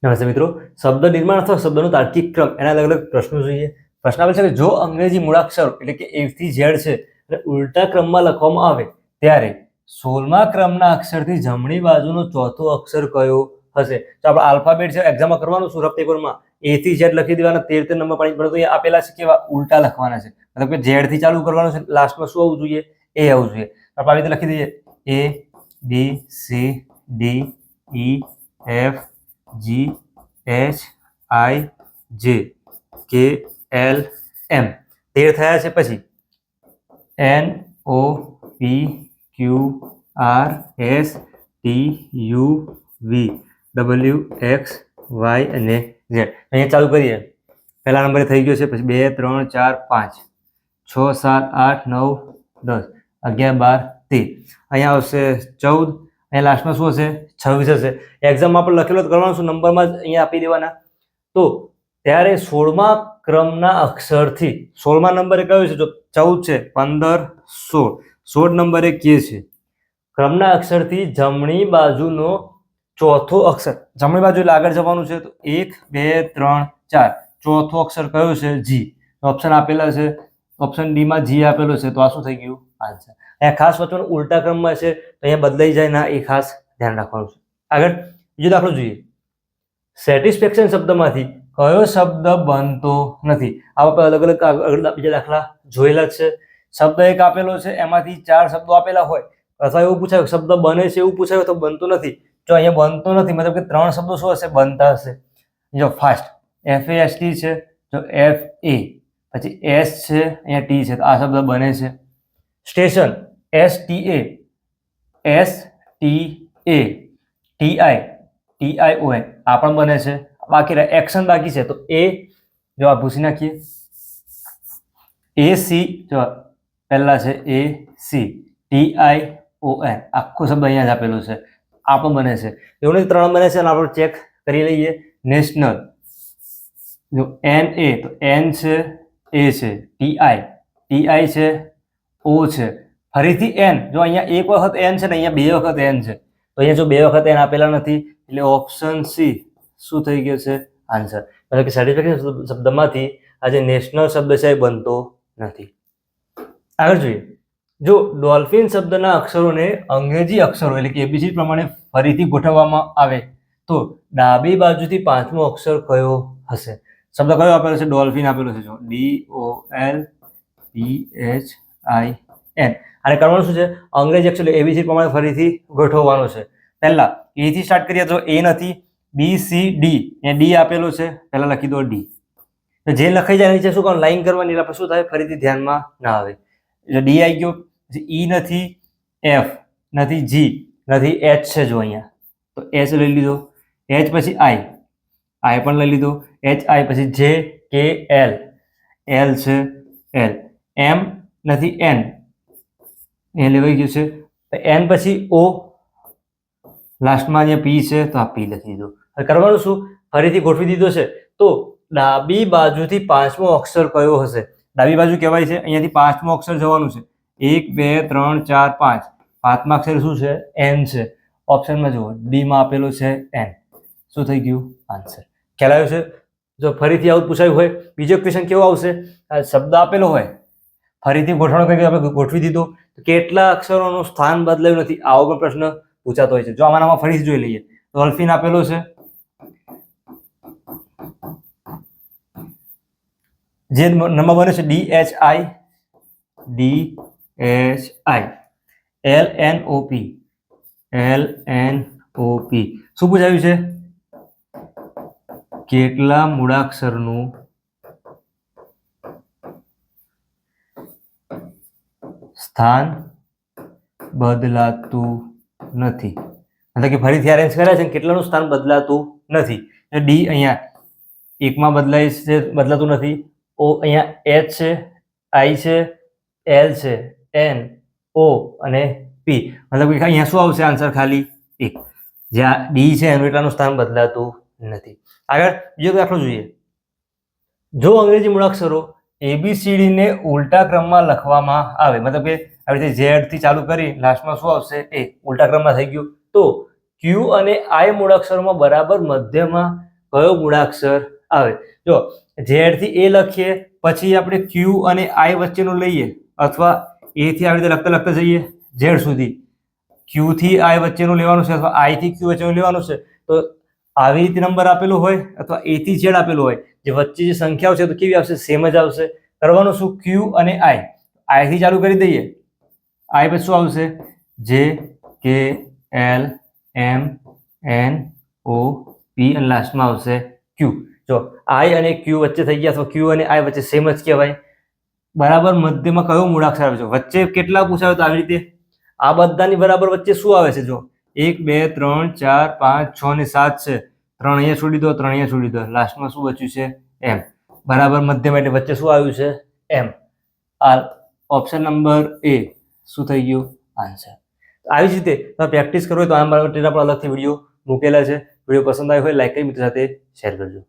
નમસ્તે મિત્રો, શબ્દ નિર્માણ અથવા શબ્દનો તાર્કિક ક્રમ એના અલગ અલગ પ્રશ્નો જોઈએ. પ્રશ્ન આવે છે કે જો અંગ્રેજી મૂળાક્ષરો એટલે કે A થી Z છે અને ઉલટા ક્રમમાં લખવામાં આવે ત્યારે 16મા ક્રમના અક્ષરથી જમણી બાજુનો ચોથો અક્ષર કયો હશે? તો આપણે આલ્ફાબેટ છે એક્ઝામમાં કરવાનું શું, રફ પેપરમાં A થી Z લખી દેવાના 13 નંબર પાડી, પરંતુ અહીંયા આપેલા છે કેવા ઉલટા લખવાના છે, મતલબ કે Z થી ચાલુ કરવાનું છે, લાસ્ટમાં શું આવવું જોઈએ? A આવવું જોઈએ. આપણે આવી રીતે લખી દઈએ A B C D E F G H I J K L M 13 થયા છે. પછી N O P Q R S T U V W X Y અને Z. અહીંયા ચાલુ કરીએ. પહેલા નંબરે થઈ ગયો છે, પછી 2 3 4 5 6 7 8 9 10 11 12 13. અહીંયા આવશે 14. અહીંયા લાસ્ટમાં શું હશે? 26 હશે. એક્ઝામમાં આપણે લખેલો કરવાનું શું, નંબરમાં જ અહીંયા આપી દેવાના. તો ત્યારે 16મા ક્રમના અક્ષરથી 16મા નંબરે કયો છે? જો 14 છે, 15 16 16 નંબરે કે છે ક્રમના અક્ષરથી જમણી બાજુનો ચોથો અક્ષર. જમણી બાજુ એટલે આગળ જવાનું છે, તો 1 2 3 4 ચોથો અક્ષર કયો છે? G. ઓપ્શન આપેલા છે, ઓપ્શન ડી માં G આપેલો છે, તો આ શું થઈ ગયું? આન્સર. અહીંયા ખાસ વચન ઉલટા ક્રમમાં છે, તો અહીંયા બદલાઈ જાય ના, એ ખાસ ધ્યાન રાખવાનું છે. આગળ બીજો દાખલો જોઈએ. સેટિસ્ફેક્શન શબ્દમાંથી કયો શબ્દ બનતો નથી? આવા અલગ અલગ બીજા દાખલા જોયેલા છે. શબ્દ એક આપેલો છે, એમાંથી 4 શબ્દો આપેલા હોય, અથવા એવું પૂછાય શબ્દ બને છે એવું પૂછાય તો બનતો નથી. જો અહીંયા બનતો નથી, મતલબ કે 3 શબ્દો શું હશે? બનતા હશે. જો ફાસ્ટ FAST છે, જો FA, પછી S છે, અહીંયા T છે, તો આ શબ્દ બને છે. સ્ટેશન STA STA TION આ પણ બને છે. બાકી એક્શન બાકી છે, તો A જો આ ભૂસી નાખીએ. AC જો પહેલા છે AC TION આખો શબ્દ અહીંયા જ આપેલો છે, આ પણ બને છે. એવું નહીં 3 બને છે, અને આપણે ચેક કરી લઈએ. નેશનલ જો NA તો N છે, A છે, TI છે, O છે, ફરીથી N. જો અહીંયા એક વખત N છે ને અહીંયા 2 વખત N છે, તો અહીંયા જો 2 વખત N આપેલા નથી, એટલે ઓપ્શન C શું થઈ ગયો છે? આન્સર. મતલબ કે સેટિસ્ફેક્શન શબ્દમાંથી આ જે નેશનલ શબ્દ છે એ બનતો નથી. આગળ જોઈએ. જો ડોલ્ફિન શબ્દના અક્ષરોને અંગ્રેજી અક્ષરો એટલે કે ABCD પ્રમાણે ફરીથી ગોઠવવામાં આવે તો ડાબી બાજુથી 5મો અક્ષર કયો હશે? શબ્દ કયો આપેલો છે? ડોલ્ફિન આપેલો છે. જો DOLPHIN. અને કરવાનું શું છે? અંગ્રેજી અક્ષર ABCD પ્રમાણે ફરીથી ગોઠવવાનો છે. પહેલા A થી સ્ટાર્ટ કરીએ તો A નથી, B C D, અહીંયા D આપેલો છે, પહેલા લખી દો D. તો જે લખાઈ જાય નીચે શું કરવાનું? લાઈન કરવાની, એટલે આપણે શું થાય? ફરીથી ધ્યાનમાં ના આવે. એટલે D આવી ગયો, પછી E નથી, F નથી, G નથી, H છે જો અહીંયા, તો H લઈ લીધો. H પછી I પણ લઈ લીધો. HI પછી J K L છે, L M નથી, N એ લેવાઈ ગયું છે. N પછી O, લાસ્ટમાં અહીંયા P છે, તો આ P લખી દીધો. હવે કરવાનું શું? ફરીથી ગોઠવી દીધો છે, તો ડાબી બાજુથી 5મો અક્ષર કયો હશે? ડાબી બાજુ કહેવાય છે, અહીંયાથી 5મો અક્ષર જવાનું છે. 1 2 3 4 5 5મા અક્ષર શું છે? N છે. ઓપ્શનમાં જુઓ, D માં આપેલો છે N. શું થઈ ગયું? આન્સર. ખ્યાલ આવ્યો છે? જો ફરીથી આવું પૂછાયું હોય, બીજો ક્વેશ્ચન કેવો આવશે? શબ્દ આપેલો હોય, ફરીથી ગોઠવણ કરી આપણે ગોઠવી દીધો, તો કેટલા અક્ષરોનું સ્થાન બદલાયું નથી, આવો પણ પ્રશ્ન પૂછાતો હોય છે. જો આમાંનામાં ફરીથી જોઈ લઈએ. ડોલ્ફિન આપેલો છે, જે નંબર બને છે DHI LNOP. શું પૂછાયું છે? કેટલા મૂળાક્ષરનું સ્થાન બદલાતું નથી, મતલબ કે ફરીથી અરેન્જ કર્યા છે, કેટલાનું સ્થાન બદલાતું નથી. D અહીંયા 1માં બદલાય છે, બદલાતું નથી. O અહીંયા H છે, I છે, L છે, N O અને P, મતલબ કે અહીંયા શું આવશે? આન્સર ખાલી 1. જ્યાં D છે એનું એટલાનું સ્થાન બદલાતું નથી. આગળ બીજો દાખલો જોઈએ. જો અંગ્રેજી મૂળાક્ષરો ABCD ને ઉલટા ક્રમમાં લખવામાં આવે, મતલબ કે આવી રીતે Z થી ચાલુ કરી લાસ્ટમાં શું આવશે? A. ઉલટા ક્રમમાં થઈ ગયું. તો Q અને I મૂળાક્ષરોમાં બરાબર મધ્યમાં કયો મૂળાક્ષર આવે. જો ઝેડ થી એ લખીએ, પછી આપણે ક્યુ અને આઈ વચ્ચેનું લઈએ, અથવા એ થી આવી રીતે લખતા જઈએ ઝેડ સુધી, ક્યુ થી આઈ વચ્ચેનું લેવાનું છે અથવા આઈ થી ક્યુ વચ્ચેનું લેવાનું છે, તો આવી રીતે નંબર આપેલો હોય અથવા એ થી ઝેડ આપેલું હોય, જે વચ્ચે જે સંખ્યાઓ છે તો કેવી આવશે? સેમ જ આવશે. કરવાનું શું? ક્યુ અને આઈ. આઈ થી ચાલુ કરી દઈએ, આઈ પછી શું આવશે? જે કે એલ એમ એન ઓ પી અને લાસ્ટમાં આવશે ક્યુ. જો આઈ અને ક્યુ વચ્ચે થઈ ગયા, અથવા ક્યુ અને આઈ વચ્ચે સેમ જ કહેવાય. બરાબર મધ્યમાં કયો મૂળાક્ષર આવે છે? વચ્ચે કેટલા પૂછાય તો આવી રીતે આ બધાની બરાબર વચ્ચે શું આવે છે? જો 1 2 3 4 5 6 ને 7 છે, 3 અહીંયા છોડી દો, 3 અહીંયા છોડી દો, લાસ્ટમાં શું બચ્યું છે? એમ. બરાબર મધ્યમાં એટલે વચ્ચે શું આવ્યું છે? એમ. આ ઓપ્શન નંબર એ શું થઈ ગયું? આન્સર. આવી જ રીતે તમે પ્રેક્ટિસ કરો હોય તો આ માટે આપણે અલગથી વિડીયો મૂકેલા છે. વિડીયો પસંદ આવ્યો હોય લાઈક કરી મિત્રો સાથે શેર કરજો.